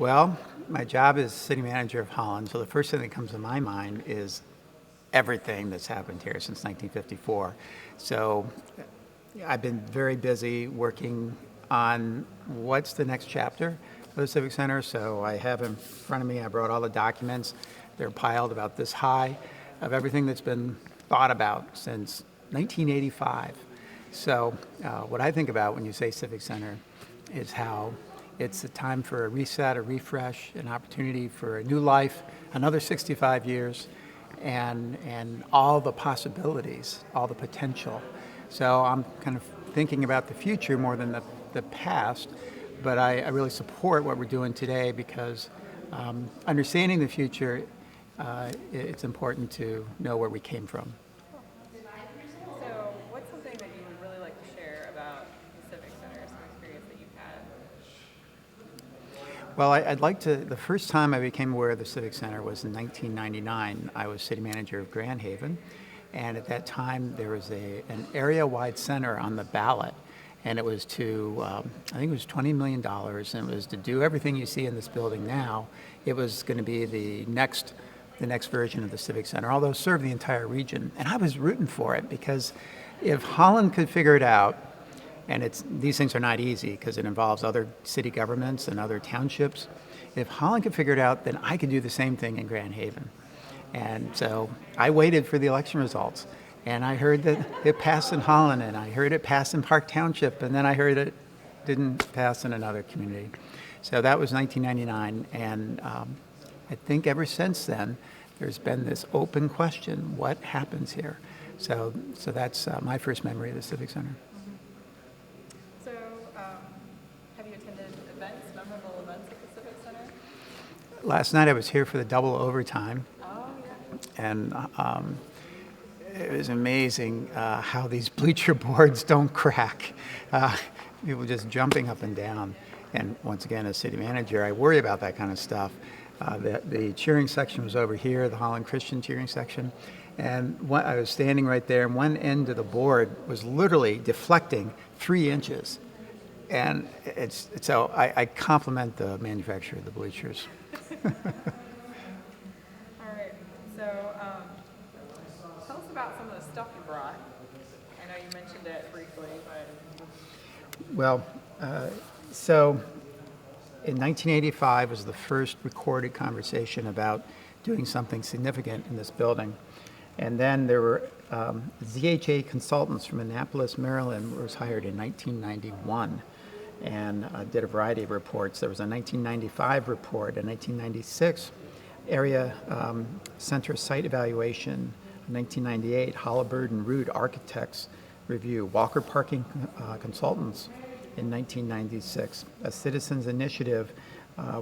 Well, my job is city manager of Holland, so the first thing that comes to my mind is everything that's happened here since 1954. So I've been very busy working on what's the next chapter of the Civic Center. So I have in front of me, I brought all the documents. They're piled about this high of everything that's been thought about since 1985. So what I think about when you say Civic Center is how it's a time for a reset, a refresh, an opportunity for a new life, another 65 years, and all the possibilities, all the potential. So I'm kind of thinking about the future more than the past, but I really support what we're doing today because understanding the future, it's important to know where we came from. So, what's something that you would really like to share about the Civic Center, some experience that you've had? Well, I'd like to, the first time I became aware of the Civic Center was in 1999. I was city manager of Grand Haven, and at that time there was an area-wide center on the ballot, and it was to, I think it was $20 million, and it was to do everything you see in this building now. It was going to be the next version of the Civic Center, although serve the entire region. And I was rooting for it because if Holland could figure it out, and these things are not easy because it involves other city governments and other townships. If Holland could figure it out, then I could do the same thing in Grand Haven. And so I waited for the election results, and I heard that it passed in Holland, and I heard it passed in Park Township, and then I heard it didn't pass in another community. So that was 1999, and I think ever since then, there's been this open question, what happens here? So that's my first memory of the Civic Center. So, have you attended events, memorable events at the Civic Center? Last night I was here for the double overtime, Oh, yeah. and it was amazing how these bleacher boards don't crack. People just jumping up and down. And once again, as city manager, I worry about that kind of stuff. The cheering section was over here, the Holland Christian cheering section. And I was standing right there, and one end of the board was literally deflecting 3 inches. And so I compliment the manufacturer of the bleachers. All right. So, tell us about some of the stuff you brought. I know you mentioned it briefly, but. Well, so in 1985 was the first recorded conversation about doing something significant in this building. And then there were ZHA consultants from Annapolis, Maryland, was hired in 1991 and did a variety of reports. There was a 1995 report, a 1996 area center site evaluation, a 1998 Halliburton Root Architects review, Walker Parking Consultants in 1996, a citizens initiative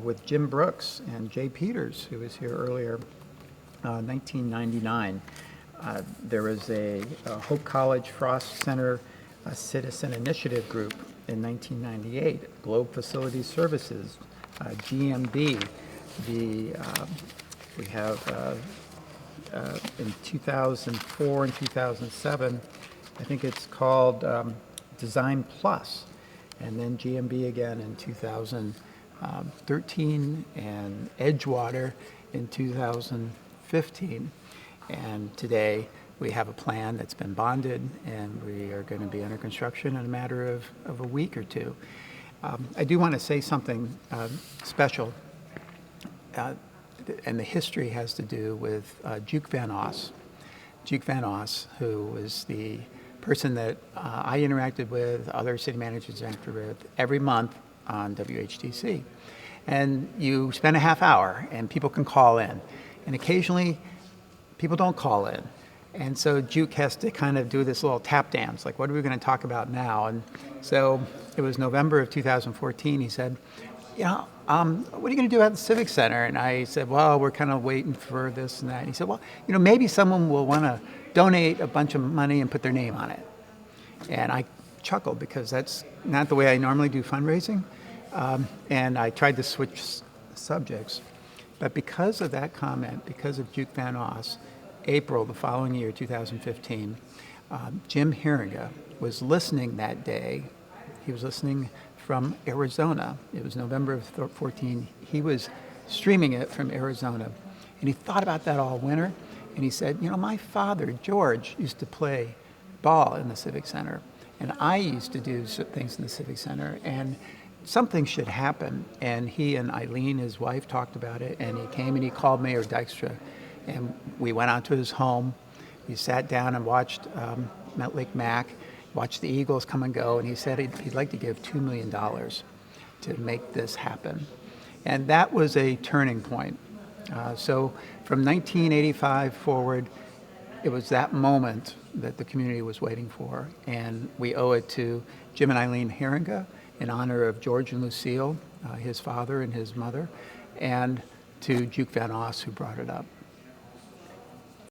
with Jim Brooks and Jay Peters, who was here earlier, 1999. There was a Hope College Frost Center citizen initiative group in 1998, Globe Facility Services, GMB. We have in 2004 and 2007, I think it's called Design Plus, and then GMB again in 2013, and Edgewater in 2015. And today we have a plan that's been bonded, and we are going to be under construction in a matter of a week or two. I do want to say something special, and the history has to do with Duke Van Oss. Duke Van Oss, who was the person that I interacted with, other city managers interacted with every month on WHTC. And you spend a half hour, and people can call in. And occasionally, people don't call in. And so Duke has to kind of do this little tap dance, like, what are we going to talk about now? And so it was November of 2014, he said, what are you going to do at the Civic Center? And I said, well, we're kind of waiting for this and that. And he said, well, maybe someone will want to donate a bunch of money and put their name on it. And I chuckled because that's not the way I normally do fundraising. And I tried to switch subjects. But because of that comment, because of Duke Van Oss, April the following year, 2015, Jim Hiringa was listening that day. He was listening from Arizona. It was November of 14. He was streaming it from Arizona. And he thought about that all winter. And he said, you know, my father, George, used to play ball in the Civic Center. And I used to do things in the Civic Center. And something should happen. And he and Eileen, his wife, talked about it. And he came and he called Mayor Dykstra. And we went out to his home. We sat down and watched Lake Mac, watched the Eagles come and go. And he said he'd like to give $2 million to make this happen. And that was a turning point. So from 1985 forward, it was that moment that the community was waiting for. And we owe it to Jim and Eileen Herringa in honor of George and Lucille, his father and his mother, and to Duke Van Oss, who brought it up.